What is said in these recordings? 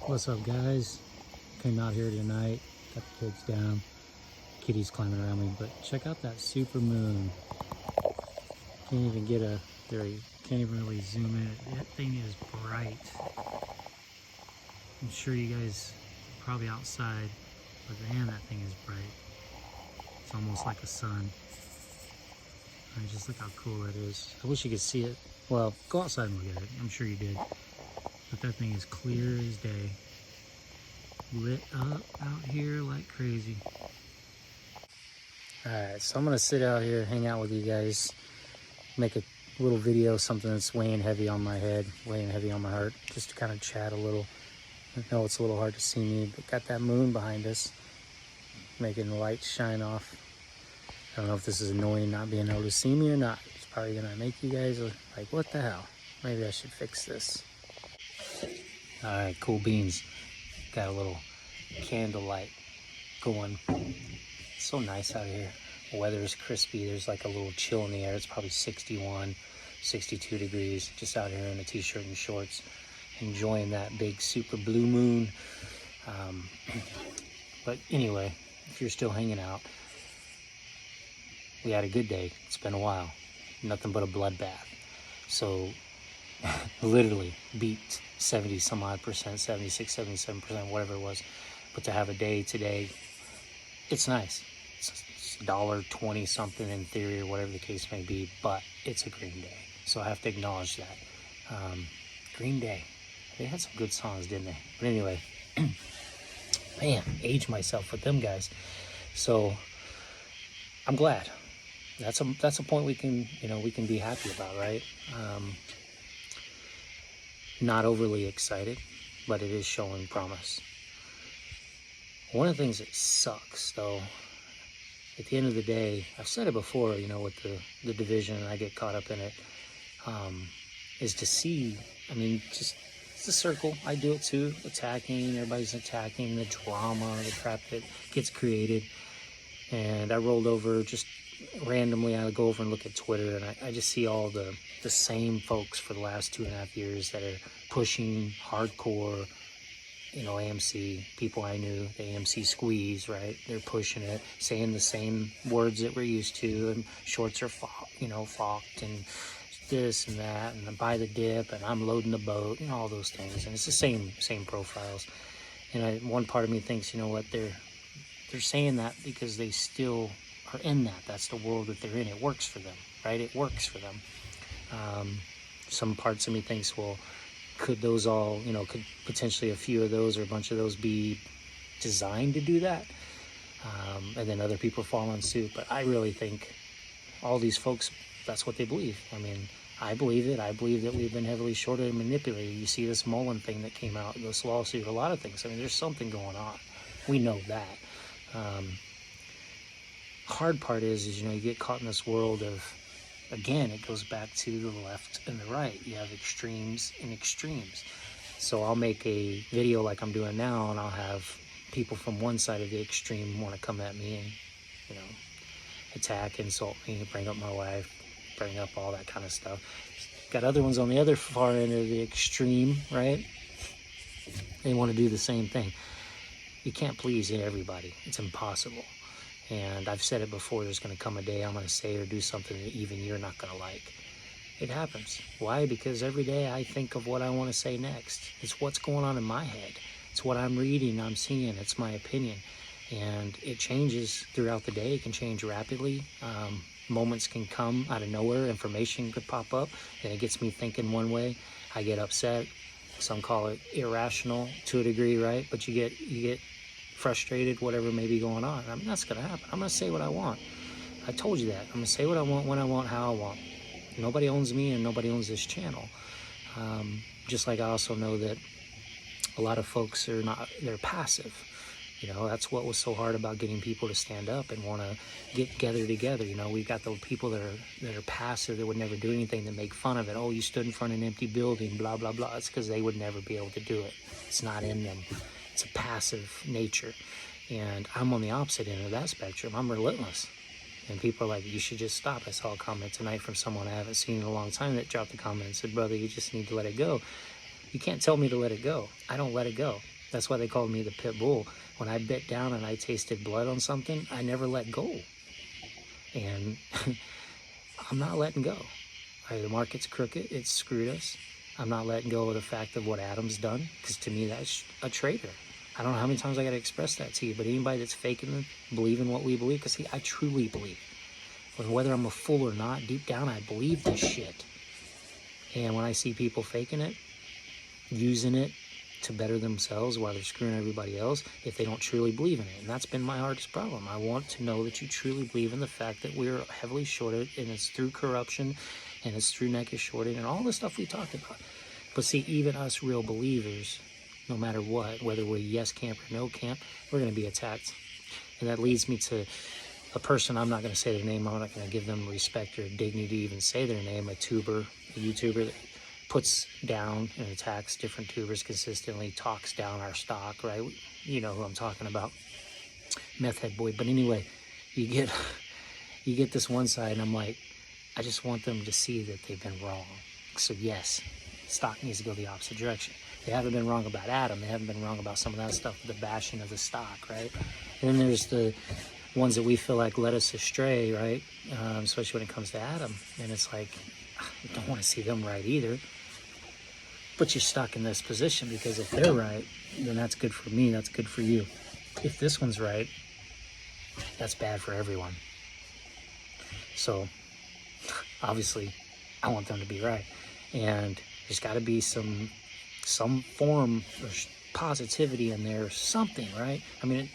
What's up, guys? Came out here tonight, got the kids down, kitty's climbing around me, but check out that super moon. Can't even get a, can't even really zoom in. That thing is bright. I'm sure you guys are probably outside, but man, that thing is bright. It's almost like a sun. And just look how cool that is. I wish you could see it. Well, go outside and look at it. I'm sure you did. But that thing is clear as day. Lit up out here like crazy. Alright, so I'm gonna sit out here, hang out with you guys, make a little video, something that's weighing heavy on my head, weighing heavy on my heart, just to kind of chat a little. I know it's a little hard to see me, but got that moon behind us, making the light shine off. I don't know if this is annoying not being able to see me or not. It's probably gonna make you guys like, what the hell? Maybe I should fix this. Alright, cool beans. Got a little candlelight going. It's so nice out here. The weather is crispy. There's like a little chill in the air. It's probably 61, 62 degrees. Just out here in a t-shirt and shorts, enjoying that big super blue moon. But anyway, if you're still hanging out, we had a good day. It's been a while. Nothing but a bloodbath. So literally beat 70 some odd percent, 76, 77%, whatever it was. But to have a day today, it's nice. It's $1.20 something in theory, or whatever the case may be, but it's a green day. So I have to acknowledge that. Green Day. They had some good songs, didn't they? But anyway, man, aged myself with them guys. So I'm glad. That's a point we can, we can be happy about, right? Not overly excited, but it is showing promise. One of the things that sucks, though, at the end of the day, I've said it before, with the division, and I get caught up in it, is to see, just, it's a circle. I do it too, attacking, everybody's attacking, the drama, the crap that gets created. And I rolled over just randomly. I go over and look at Twitter, and I just see all the same folks for the last 2.5 years that are pushing hardcore, AMC, people I knew, the AMC squeeze, right? They're pushing it, saying the same words that we're used to, and shorts are fucked, and this and that, and I buy the dip, and I'm loading the boat, and all those things. And it's the same profiles. And one part of me thinks, what, they're saying that because they still are in that. That's the world that they're in. It works for them, right? It works for them. Some parts of me thinks, well, could those all, could potentially a few of those or a bunch of those be designed to do that? And then other people fall on suit. But I really think all these folks, that's what they believe. I believe it. I believe that we've been heavily shorted and manipulated. You see this Mullen thing that came out, this lawsuit, a lot of things. There's something going on. We know that. Hard part is you get caught in this world of, again, it goes back to the left and the right. You have extremes and extremes. So I'll make a video like I'm doing now, and I'll have people from one side of the extreme want to come at me and, attack, insult me, bring up my wife, bring up all that kind of stuff. Got other ones on the other far end of the extreme, right? They want to do the same thing. You can't please everybody. It's impossible. And I've said it before, there's going to come a day I'm going to say or do something that even you're not going to like. It happens. Why? Because every day I think of what I want to say next. It's what's going on in my head. It's what I'm reading, I'm seeing. It's my opinion. And it changes throughout the day. It can change rapidly. Moments can come out of nowhere. Information could pop up, and it gets me thinking one way. I get upset. Some call it irrational to a degree, right? But you get frustrated, whatever may be going on. That's gonna happen. I'm gonna say what I want. I told you that. I'm gonna say what I want, when I want, how I want. Nobody owns me, and nobody owns this channel. Just like I also know that a lot of folks they're passive. That's what was so hard about getting people to stand up and want to get together. We've got the people that are passive, that would never do anything, that make fun of it. Oh, you stood in front of an empty building, blah, blah, blah. It's because they would never be able to do it. It's not in them. It's a passive nature. And I'm on the opposite end of that spectrum. I'm relentless. And people are like, you should just stop. I saw a comment tonight from someone I haven't seen in a long time that dropped a comment and said, brother, you just need to let it go. You can't tell me to let it go. I don't let it go. That's why they called me the pit bull. When I bit down and I tasted blood on something, I never let go. And I'm not letting go. The market's crooked. It's screwed us. I'm not letting go of the fact of what Adam's done, because to me, that's a traitor. I don't know how many times I got to express that to you, but anybody that's faking it, believing what we believe, because see, I truly believe. Whether I'm a fool or not, deep down, I believe this shit. And when I see people faking it, using it to better themselves while they're screwing everybody else, if they don't truly believe in it. And that's been my hardest problem. I want to know that you truly believe in the fact that we're heavily shorted, and it's through corruption, and it's through neck is shorted, and all the stuff we talked about. But see, even us real believers, no matter what, whether we're yes camp or no camp, we're going to be attacked. And that leads me to a person, I'm not going to say their name, I'm not going to give them respect or dignity to even say their name, a YouTuber that puts down and attacks different tubers consistently, talks down our stock, right? You know who I'm talking about, Meth Head Boy. But anyway, you get this one side, and I'm like, I just want them to see that they've been wrong. So yes, stock needs to go the opposite direction. They haven't been wrong about Adam. They haven't been wrong about some of that stuff, the bashing of the stock, right? And then there's the ones that we feel like led us astray, right? Especially when it comes to Adam. And it's like, I don't want to see them right either. But you're stuck in this position, because if they're right, then that's good for me, that's good for you. If this one's right, that's bad for everyone. So obviously I want them to be right, and there's got to be some form of positivity in there, something, right? I mean,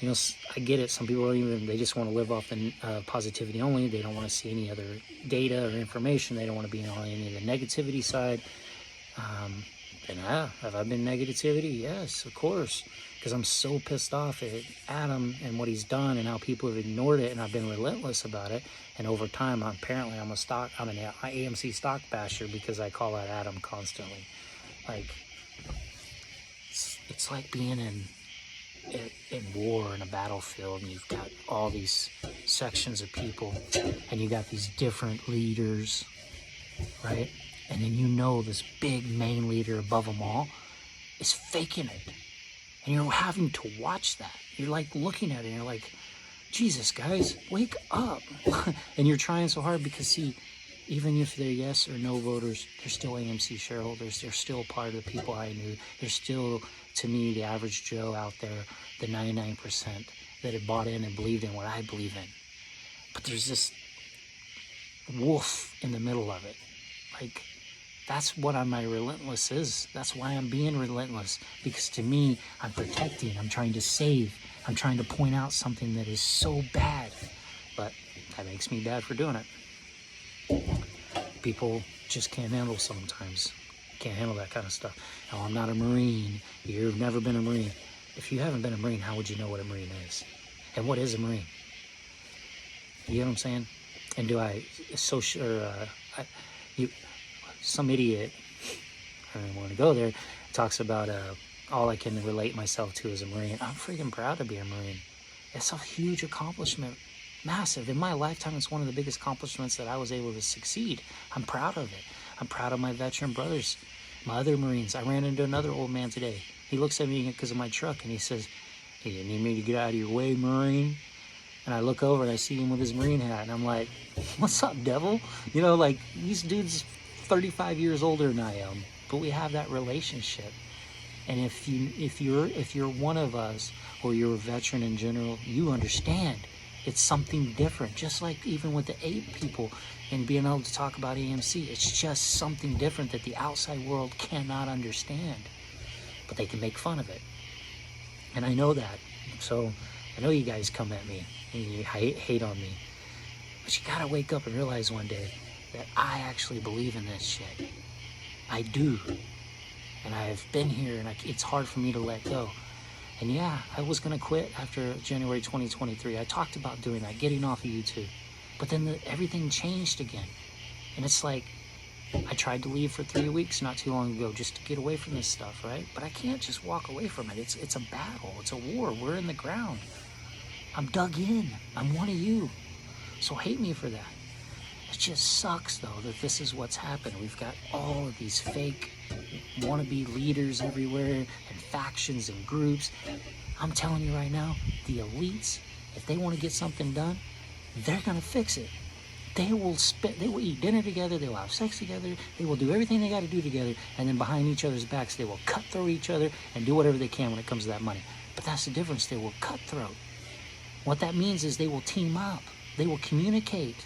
you know, I get it. Some people they just want to live off the positivity only. They don't want to see any other data or information. They don't want to be on any of the negativity side. And have I been negativity? Yes, of course, because I'm so pissed off at Adam and what he's done and how people have ignored it, and I've been relentless about it. And over time, I'm an AMC stock basher, because I call out Adam constantly. Like, it's like being in war in a battlefield, and you've got all these sections of people, and you got these different leaders, right? And then you know this big main leader above them all is faking it. And you're having to watch that. You're like looking at it and you're like, Jesus, guys, wake up. And you're trying so hard, because see, even if they're yes or no voters, they're still AMC shareholders. They're still part of the people I knew. They're still, to me, the average Joe out there, the 99% that had bought in and believed in what I believe in. But there's this wolf in the middle of it. Like, that's what my relentless is. That's why I'm being relentless, because to me, I'm protecting, I'm trying to save, I'm trying to point out something that is so bad, but that makes me bad for doing it. People just can't handle sometimes. Can't handle that kind of stuff. No, I'm not a Marine. You've never been a Marine. If you haven't been a Marine, how would you know what a Marine is? And what is a Marine? You know what I'm saying? And do I some idiot, I don't even want to go there, talks about all I can relate myself to as a Marine. I'm freaking proud to be a Marine. It's a huge accomplishment, massive. In my lifetime, it's one of the biggest accomplishments that I was able to succeed. I'm proud of it. I'm proud of my veteran brothers, my other Marines. I ran into another old man today. He looks at me because of my truck, and he says, "Hey, you need me to get out of your way, Marine?" And I look over and I see him with his Marine hat, and I'm like, "What's up, devil?" You know, like, these dudes 35 years older than I am, but we have that relationship. And if you're one of us, or you're a veteran in general, you understand it's something different. Just like even with the 8 people and being able to talk about AMC, it's just something different that the outside world cannot understand, but they can make fun of it. And I know that. So I know you guys come at me and you hate on me, but you gotta wake up and realize one day that I actually believe in this shit. I do. And I've been here, and it's hard for me to let go. And yeah, I was going to quit after January 2023. I talked about doing that, getting off of YouTube. But then everything changed again. And it's like, I tried to leave for 3 weeks not too long ago just to get away from this stuff, right? But I can't just walk away from it. It's a battle. It's a war. We're in the ground. I'm dug in. I'm one of you. So hate me for that. It just sucks, though, that this is what's happened. We've got all of these fake wannabe leaders everywhere and factions and groups. I'm telling you right now, the elites, if they want to get something done, they're going to fix it. They will eat dinner together, they will have sex together, they will do everything they got to do together, and then behind each other's backs, they will cutthroat each other and do whatever they can when it comes to that money. But that's the difference, they will cutthroat. What that means is they will team up, they will communicate,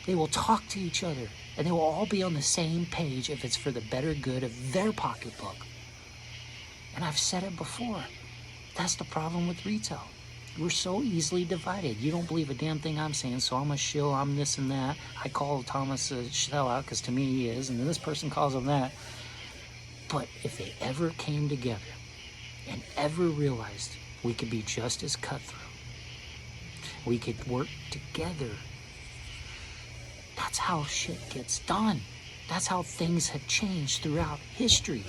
they will talk to each other, and they will all be on the same page if it's for the better good of their pocketbook. And I've said it before, that's the problem with retail. We're so easily divided. You don't believe a damn thing I'm saying, so I'm a shill, I'm this and that. I call Thomas a sellout because to me he is, and then this person calls him that. But if they ever came together and ever realized we could be just as cutthroat, we could work together, that's how shit gets done. That's how things have changed throughout history,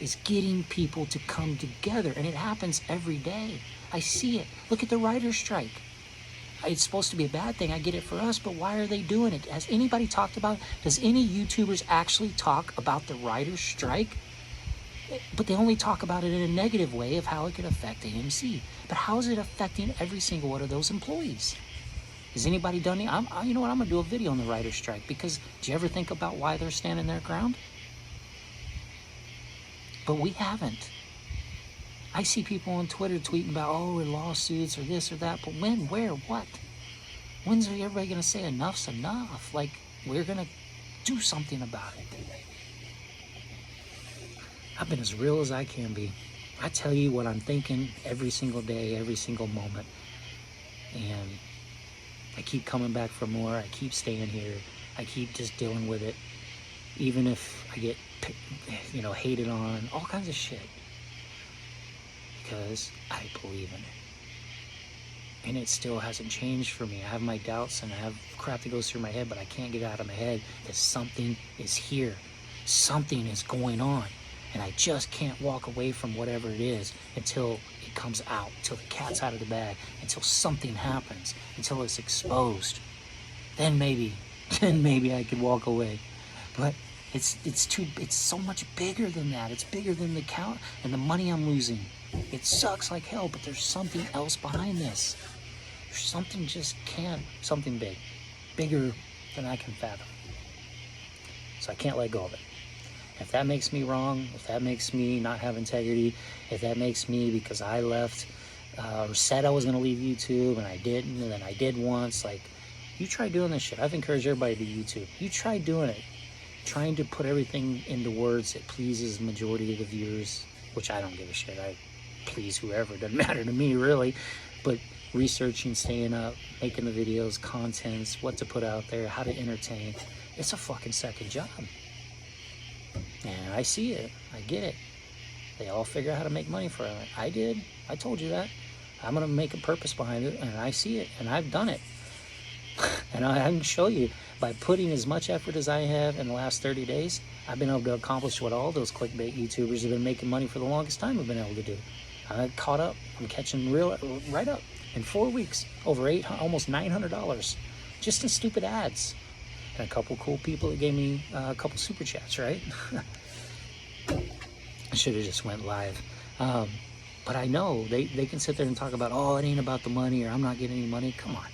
is getting people to come together, and it happens every day. I see it. Look at the writer's strike. It's supposed to be a bad thing. I get it for us, but why are they doing it? Has anybody talked about it? Does any YouTubers actually talk about the writer's strike? But they only talk about it in a negative way of how it could affect AMC. But how is it affecting every single one of those employees? Has anybody done it? You know what? I'm going to do a video on the writer's strike, because do you ever think about why they're standing their ground? But we haven't. I see people on Twitter tweeting about, oh, lawsuits or this or that, but when, where, what? When's everybody going to say enough's enough? Like, we're going to do something about it. I've been as real as I can be. I tell you what I'm thinking every single day, every single moment. And I keep coming back for more. I keep staying here. I keep just dealing with it. Even if I get, hated on, all kinds of shit. Because I believe in it. And it still hasn't changed for me. I have my doubts and I have crap that goes through my head, but I can't get it out of my head that something is here. Something is going on. And I just can't walk away from whatever it is until it comes out, until the cat's out of the bag, until something happens, until it's exposed. Then maybe I could walk away. But it's so much bigger than that. It's bigger than the count and the money I'm losing. It sucks like hell, but there's something else behind this. There's something big, bigger than I can fathom. So I can't let go of it. If that makes me wrong, if that makes me not have integrity, if that makes me because I left or said I was going to leave YouTube and I didn't, and then I did once, like, you try doing this shit. I've encouraged everybody to YouTube. You try doing it. Trying to put everything into words that pleases the majority of the viewers, which I don't give a shit. I please whoever. It doesn't matter to me, really. But researching, staying up, making the videos, contents, what to put out there, how to entertain, it's a fucking second job. And I see it. I get it. They all figure out how to make money from it. I did. I told you that. I'm going to make a purpose behind it, and I see it, and I've done it. And I can show you, by putting as much effort as I have in the last 30 days, I've been able to accomplish what all those clickbait YouTubers have been making money for the longest time have been able to do. I caught up. I'm catching right up in 4 weeks, over almost $900 just in stupid ads. And a couple cool people that gave me a couple super chats, right? I should have just went live. But I know they can sit there and talk about, oh, it ain't about the money, or I'm not getting any money. Come on.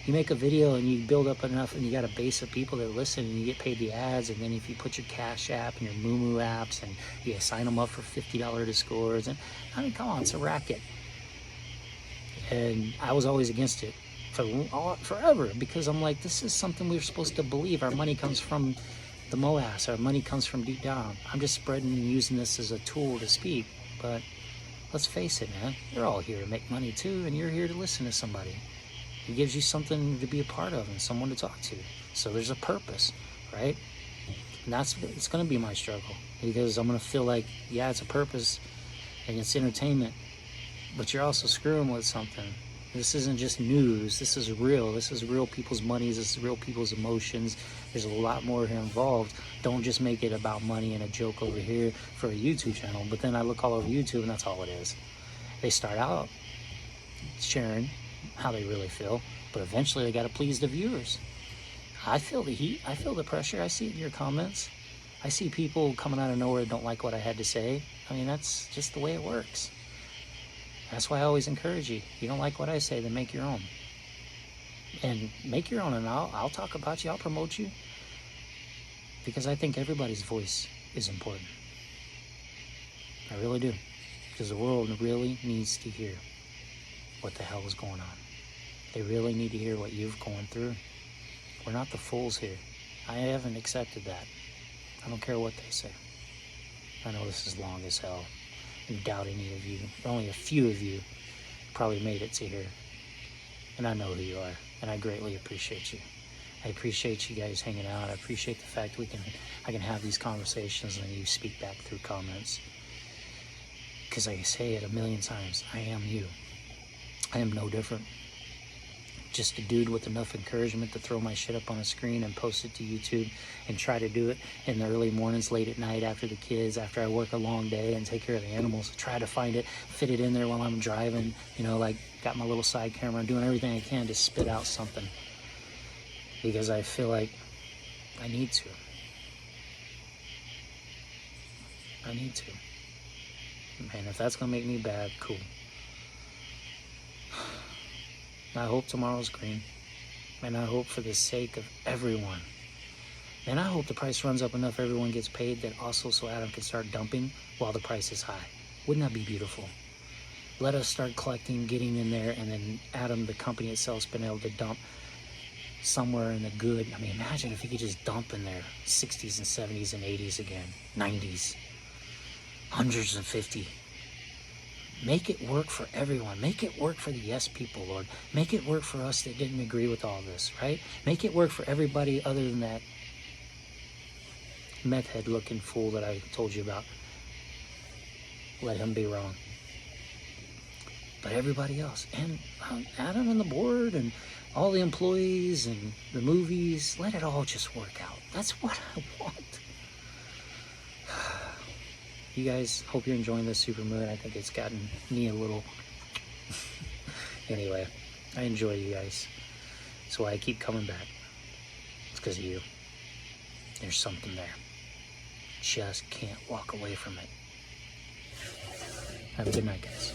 You make a video and you build up enough and you got a base of people that listen and you get paid the ads, and then if you put your Cash App and your Moo apps and you sign them up for $50 Discords, and I mean, come on, it's a racket. And I was always against it forever, because I'm like, this is something we're supposed to believe. Our money comes from the MOAS, our money comes from deep down. I'm just spreading and using this as a tool to speak, but let's face it, man, you're all here to make money too, and you're here to listen to somebody. It gives you something to be a part of and someone to talk to. So there's a purpose, right? And it's going to be my struggle, because I'm going to feel like, yeah, it's a purpose and it's entertainment, but you're also screwing with something. This isn't just news. This is real. This is real people's monies. This is real people's emotions. There's a lot more here involved. Don't just make it about money and a joke over here for a YouTube channel. But then I look all over YouTube and that's all it is. They start out sharing how they really feel, but eventually they got to please the viewers. I feel the heat. I feel the pressure. I see it in your comments. I see people coming out of nowhere that don't like what I had to say. I mean, that's just the way it works. That's why I always encourage you. You don't like what I say, then make your own. And make your own, and I'll talk about you. I'll promote you. Because I think everybody's voice is important. I really do. Because the world really needs to hear what the hell is going on. They really need to hear what you've gone through. We're not the fools here. I haven't accepted that. I don't care what they say. I know this is long as hell. I doubt any of you, only a few of you, probably made it to here. And I know who you are, and I greatly appreciate you. I appreciate you guys hanging out. I appreciate the fact I can have these conversations and you speak back through comments. Because I say it a million times, I am you. I am no different. Just a dude with enough encouragement to throw my shit up on a screen and post it to YouTube and try to do it in the early mornings, late at night, after the kids, after I work a long day and take care of the animals. Try to find it, fit it in there while I'm driving, you know, like got my little side camera, doing everything I can to spit out something. Because I feel like I need to. I need to. Man, if that's gonna make me bad, cool. I hope tomorrow's green. And I hope for the sake of everyone. And I hope the price runs up enough everyone gets paid that also so Adam can start dumping while the price is high. Wouldn't that be beautiful? Let us start collecting, getting in there, and then Adam, the company itself, has been able to dump somewhere in the good. I mean, imagine if he could just dump in there 60s and 70s and 80s again, 90s, 150. Make it work for everyone. Make it work for the yes people, Lord. Make it work for us that didn't agree with all this, right? Make it work for everybody other than that meth head looking fool that I told you about. Let him be wrong. But everybody else, and Adam and the board and all the employees and the movies, let it all just work out. That's what I want. You guys, hope you're enjoying this supermoon. I think it's gotten me a little... Anyway, I enjoy you guys. That's why I keep coming back. It's because of you. There's something there. Just can't walk away from it. Have a good night, guys.